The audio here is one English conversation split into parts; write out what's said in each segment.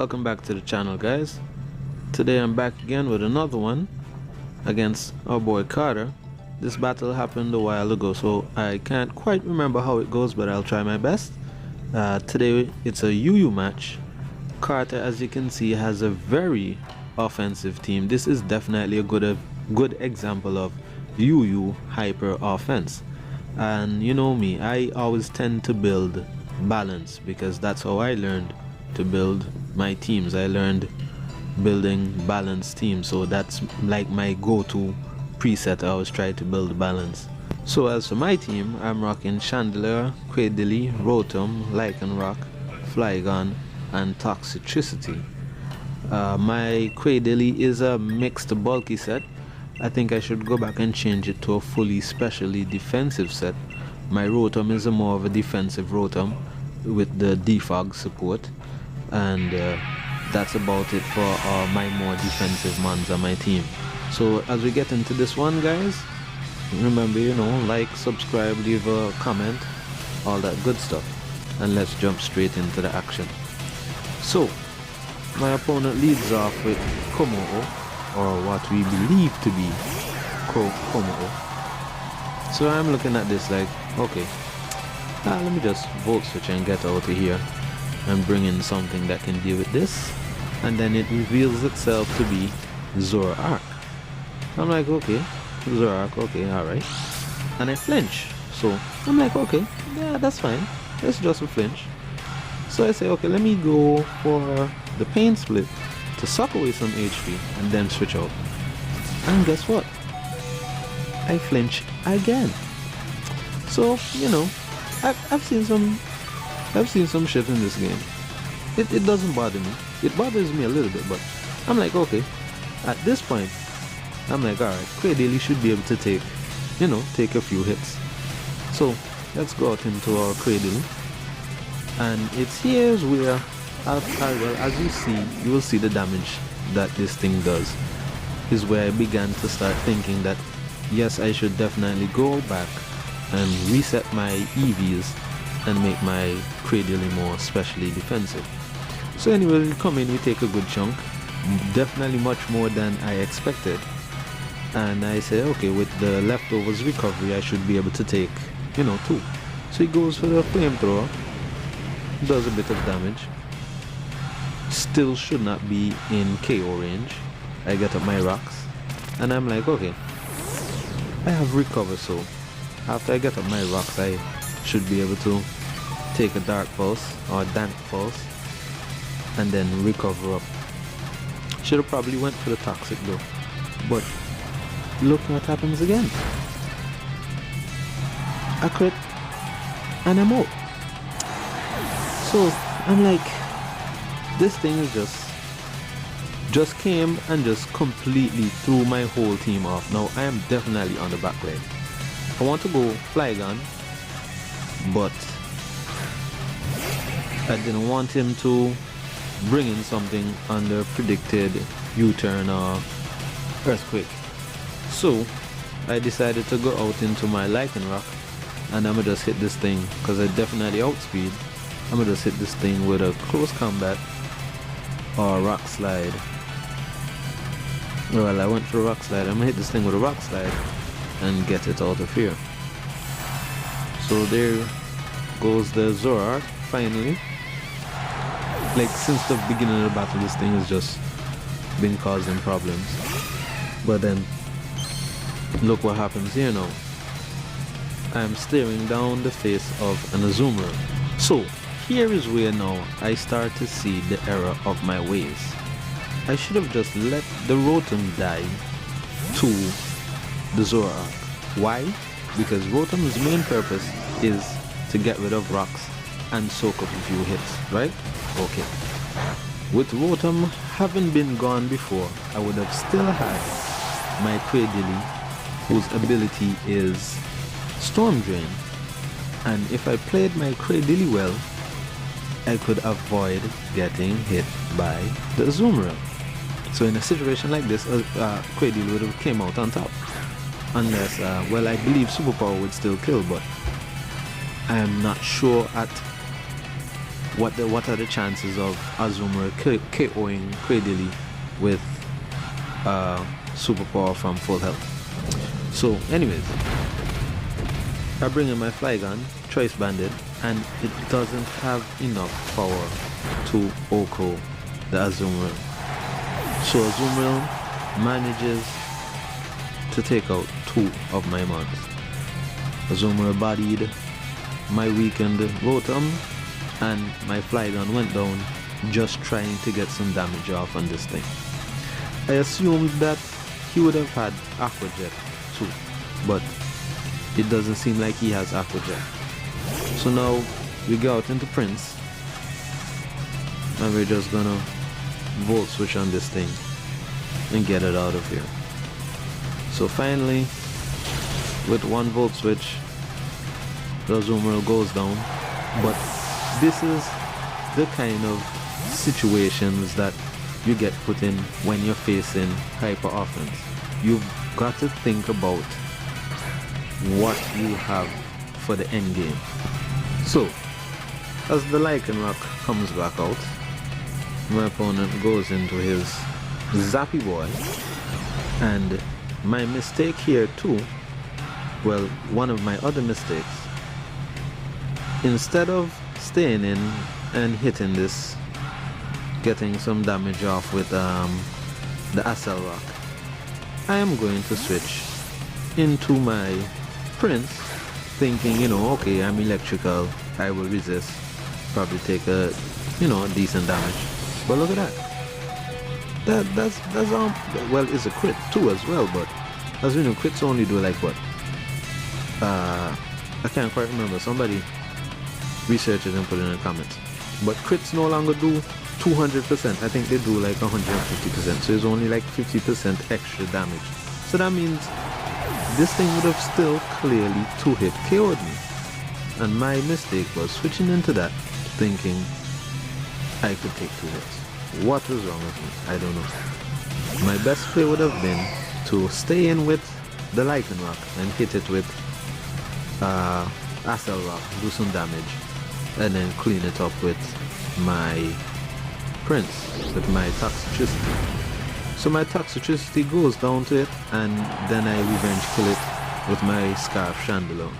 Welcome back to the channel, guys. Today I'm back again with another one against our boy Carter. This battle happened a while ago, so I can't quite remember how it goes, but I'll try my best. Today it's a UU match. Carter, as you can see, has a very offensive team. This is definitely a good example of UU hyper offense. And you know me, I always tend to build balance because that's how I learned to build my teams. I learned building balanced teams, so that's like my go-to preset. I always try to build balance. So as for my team, I'm rocking Chandelier, Quaidilly, Rotom, Lycanroc, Flygon, and Toxicity. My Quaidilly is a mixed bulky set. I think I should go back and change it to a fully specially defensive set. My Rotom is a more of a defensive Rotom with the defog support, and that's about it for my more defensive mons on my team. So as we get into this one, guys, remember, you know, like, subscribe, leave a comment, all that good stuff, and let's jump straight into the action. So my opponent leads off with Komo-o, or what we believe to be Komo-o. So I'm looking at this like, okay, let me just volt switch and get out of here and bring in something that can deal with this. And then it reveals itself to be Zoroark. I'm like, okay, Zoroark, okay, alright. And I flinch. So I'm like, okay, yeah, that's fine. It's just a flinch. So I say, okay, let me go for the pain split to suck away some HP and then switch out. And guess what? I flinch again. So, you know, I've seen some shit in this game. It doesn't bother me. It bothers me a little bit, but I'm like, okay, at this point, I'm like, alright, Quaidilly should be able to take a few hits. So let's go out into our Quaidilly. And it's here's where, well, as you will see the damage that this thing does. Is where I began to start thinking that, yes, I should definitely go back and reset my EVs and make my Quaidilly more specially defensive. So anyway, we come in, we take a good chunk, definitely much more than I expected. And I say, okay, with the leftovers recovery, I should be able to take, 2. So he goes for the flamethrower, does a bit of damage. Still should not be in KO range. I get up my rocks, and I'm like, okay, I have recovered, so after I get up my rocks, I should be able to take a dark pulse or dank pulse and then recover up. Should have probably went for the toxic though, but look what happens again. I crit and I'm out. So I'm like, this thing is just came and just completely threw my whole team off. Now I am definitely on the back leg. I want to go Flygon, but I didn't want him to bring in something under predicted U-turn or earthquake. So I decided to go out into my Lycanroc, and I'ma just hit this thing because I definitely outspeed. I'ma just hit this thing with a close combat or rock slide. Well, I went for a rock slide. I'm gonna hit this thing with a rock slide and get it out of here. So there goes the Zoroark finally. Like, since the beginning of the battle, this thing has just been causing problems. But then look what happens here now. I'm staring down the face of an Azumarill. So here is where now I start to see the error of my ways. I should have just let the Rotom die to the Zoroark. Why? Because Rotom's main purpose is to get rid of rocks and soak up a few hits, right? Okay. With Rotom having been gone before, I would have still had my Quaidilly, whose ability is Storm Drain. And if I played my Quaidilly well, I could avoid getting hit by the Azumarill. So in a situation like this, Quaidilly would have came out on top. Unless, well, I believe Superpower would still kill, but I am not sure at what are the chances of Azumarill KOing Cradily with superpower from full health. So anyways, I bring in my Flygon, Choice Banded, and it doesn't have enough power to OHKO the Azumarill. So Azumarill manages to take out 2 of my mons. Azumarill bodied my weakened Rotom, and my Flygon went down just trying to get some damage off on this thing. I assumed that he would have had Aqua Jet too, but it doesn't seem like he has Aqua Jet. So now we go out into Prince, and we're just gonna Volt Switch on this thing and get it out of here. So finally, with 1 Volt Switch, the Azumarill goes down, but this is the kind of situations that you get put in when you're facing hyper offense. You've got to think about what you have for the end game. So, as the Lycanroc comes back out, my opponent goes into his Zappy Boy, and my mistake here too, well, one of my other mistakes, instead of staying in and hitting this, getting some damage off with the Acel Rock, I am going to switch into my Prince, thinking, you know, okay, I'm electrical, I will resist, probably take a, you know, decent damage. But look at that. That's well, it's a crit too as well, but as we know, crits only do like what? I can't quite remember. Somebody research it and put it in the comments. But crits no longer do 200%. I think they do like 150%. So it's only like 50% extra damage. So that means this thing would have still clearly 2-hit KO'd me. And my mistake was switching into that, thinking I could take 2 hits. What was wrong with me? I don't know. My best play would have been to stay in with the Lycanroc and hit it with Acel Rock, do some damage, and then clean it up with my Prince, with my Toxicity. So my Toxicity goes down to it, and then I revenge kill it with my Scarf Chandelure.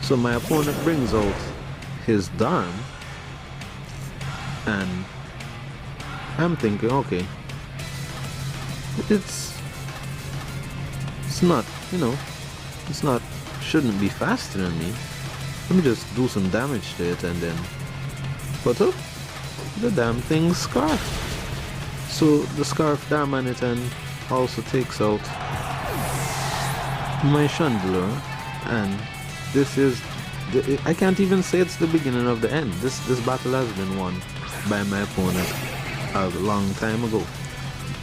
So my opponent brings out his Darm, and I'm thinking, okay, it's not, you know, it's not, shouldn't be faster than me. Let me just do some damage to it and then put up the damn thing's Scarf. So the Scarf Darm on it and also takes out my Chandelure, and this is I can't even say it's the beginning of the end. This battle has been won by my opponent a long time ago.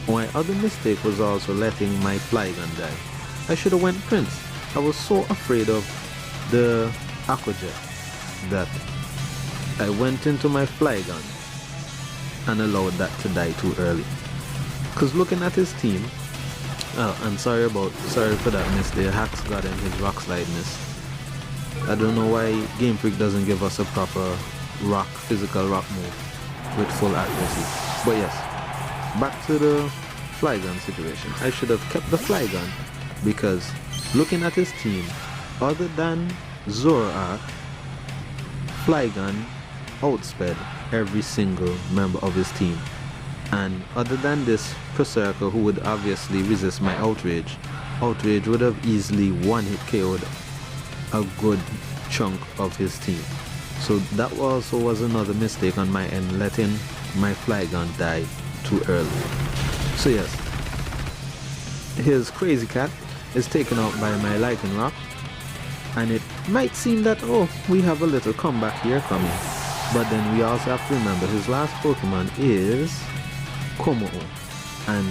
My other mistake was also letting my Flygon die. I should have went Prince. I was so afraid of the Aqua Jet that I went into my Flygon and allowed that to die too early. Cause looking at his team, and sorry for that miss there. Hacks got in his Rock Slide miss. I don't know why Game Freak doesn't give us a proper physical rock move with full accuracy. But yes, back to the Flygon situation. I should have kept the Flygon because looking at his team, other than Zoroark, Flygon outsped every single member of his team. And other than this Berserker, who would obviously resist my Outrage would have easily one-hit KO'd a good chunk of his team. So that also was another mistake on my end, letting my Flygon die too early. So yes, his Crazy Cat is taken out by my Lycanroc, and it might seem that, oh, we have a little comeback here coming. But then we also have to remember his last Pokemon is Kommo-o, and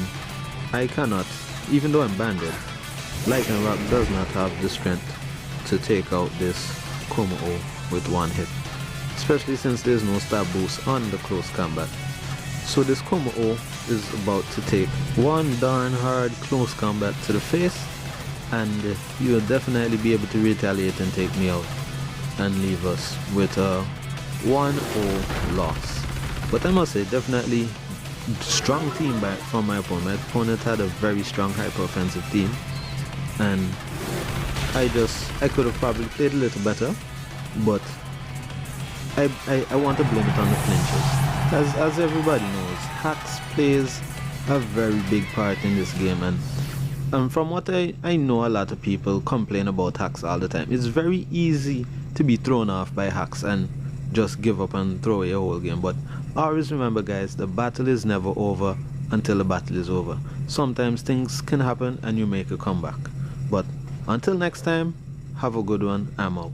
I cannot, even though I'm banded, Lycanroc does not have the strength to take out this Kommo-o with one hit, especially since there's no stab boost on the close combat. So this Kommo-o is about to take one darn hard close combat to the face, and he will definitely be able to retaliate and take me out and leave us with a 1-0 loss. But I must say, definitely strong team from my opponent. My opponent had a very strong hyper-offensive team, and I could have probably played a little better, but I want to blame it on the flinches. As everybody knows, hacks plays a very big part in this game, and from what I know, a lot of people complain about hacks all the time. It's very easy to be thrown off by hacks and just give up and throw away a whole game. But always remember, guys, the battle is never over until the battle is over. Sometimes things can happen and you make a comeback. But until next time, have a good one. I'm out.